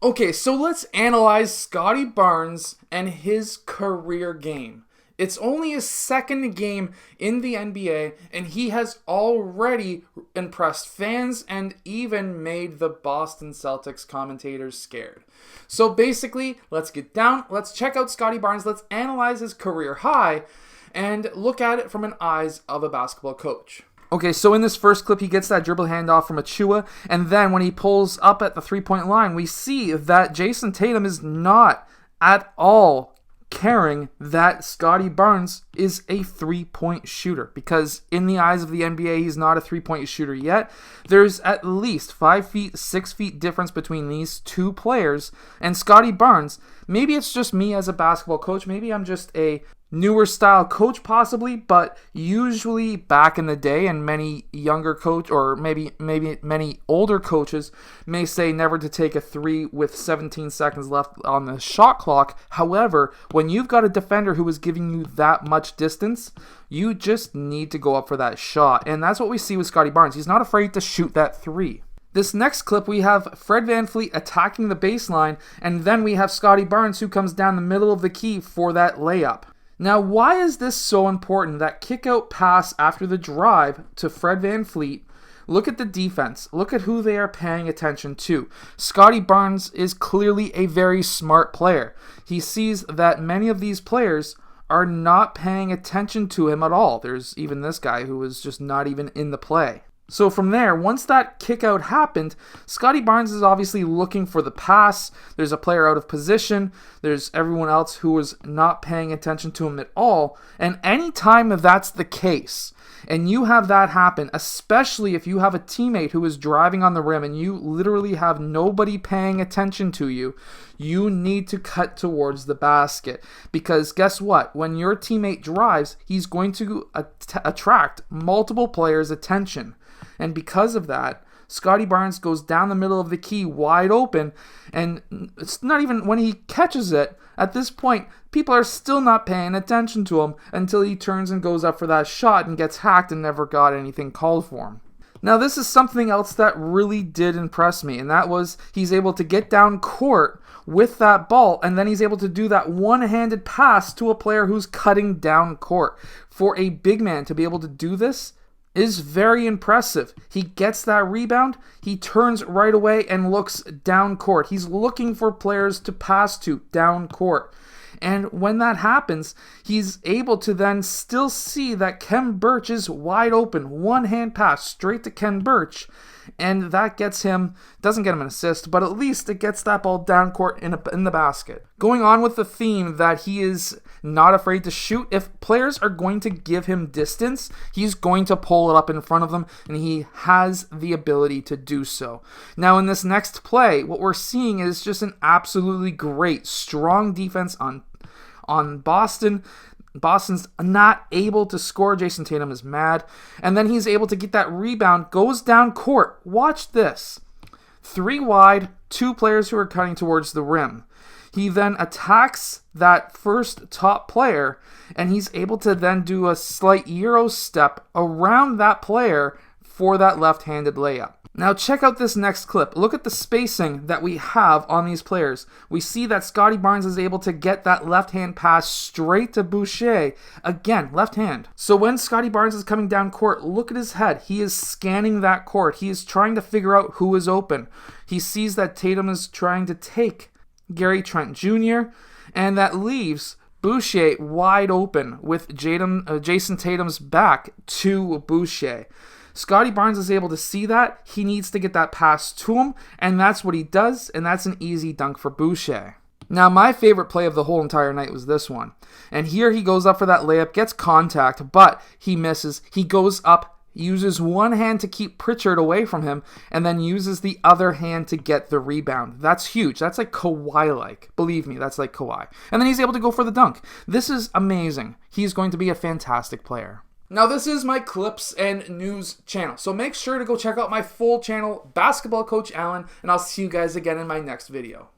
Okay, so let's analyze Scottie Barnes and his career game. It's only his second game in the NBA, and he has already impressed fans and even made the Boston Celtics commentators scared. So basically, let's get down, let's check out Scottie Barnes, let's analyze his career high, and look at it from an eyes of a basketball coach. Okay, so in this first clip, he gets that dribble handoff from Achua, and then when he pulls up at the three-point line, we see that Jason Tatum is not at all caring that Scottie Barnes is a three-point shooter, because in the eyes of the NBA, he's not a three-point shooter yet. There's at least 5 feet, 6 feet difference between these two players, and Scottie Barnes, maybe it's just me as a basketball coach, maybe I'm just a newer style coach possibly, but usually back in the day, and many younger coach or maybe many older coaches may say never to take a three with 17 seconds left on the shot clock. However, when you've got a defender who is giving you that much distance, you just need to go up for that shot, and that's what we see with Scottie Barnes. He's not afraid to shoot that three. This next clip, we have Fred VanVleet attacking the baseline, and then we have Scottie Barnes who comes down the middle of the key for that layup. Now, why is this so important? That kick-out pass after the drive to Fred VanVleet. Look at the defense. Look at who they are paying attention to. Scottie Barnes is clearly a very smart player. He sees that many of these players are not paying attention to him at all. There's even this guy who was just not even in the play. So from there, once that kick out happened, Scottie Barnes is obviously looking for the pass. There's a player out of position. There's everyone else who is not paying attention to him at all. And anytime that's the case, and you have that happen, especially if you have a teammate who is driving on the rim and you literally have nobody paying attention to you, you need to cut towards the basket. Because guess what? When your teammate drives, he's going to attract multiple players' attention. And because of that, Scottie Barnes goes down the middle of the key wide open, and it's not even when he catches it, at this point, people are still not paying attention to him until he turns and goes up for that shot and gets hacked and never got anything called for him. Now, this is something else that really did impress me, and that was he's able to get down court with that ball, and then he's able to do that one-handed pass to a player who's cutting down court. For a big man to be able to do this is very impressive. He gets that rebound, he turns right away and looks down court. He's looking for players to pass to down court. And when that happens, he's able to then still see that Ken Birch is wide open. One-hand pass straight to Ken Birch. And that doesn't get him an assist, but at least it gets that ball down court in the basket. Going on with the theme that he is not afraid to shoot. If players are going to give him distance, he's going to pull it up in front of them, and he has the ability to do so. Now, in this next play, what we're seeing is just an absolutely great, strong defense on Boston. Boston's not able to score. Jason Tatum is mad. And then he's able to get that rebound, goes down court. Watch this. 3 wide, 2 players who are cutting towards the rim. He then attacks that first top player, and he's able to then do a slight Euro step around that player for that left-handed layup. Now check out this next clip. Look at the spacing that we have on these players. We see that Scottie Barnes is able to get that left-hand pass straight to Boucher. Again, left hand. So when Scottie Barnes is coming down court, look at his head. He is scanning that court. He is trying to figure out who is open. He sees that Tatum is trying to take Gary Trent Jr., and that leaves Boucher wide open with Jason Tatum's back to Boucher. Scottie Barnes is able to see that. He needs to get that pass to him, and that's what he does, and that's an easy dunk for Boucher. Now, my favorite play of the whole entire night was this one. And here he goes up for that layup, gets contact, but he misses. He goes up, uses one hand to keep Pritchard away from him, and then uses the other hand to get the rebound. That's huge. That's like Kawhi-like. Believe me, that's like Kawhi. And then he's able to go for the dunk. This is amazing. He's going to be a fantastic player. Now, this is my clips and news channel, so make sure to go check out my full channel, Basketball Coach Allen, and I'll see you guys again in my next video.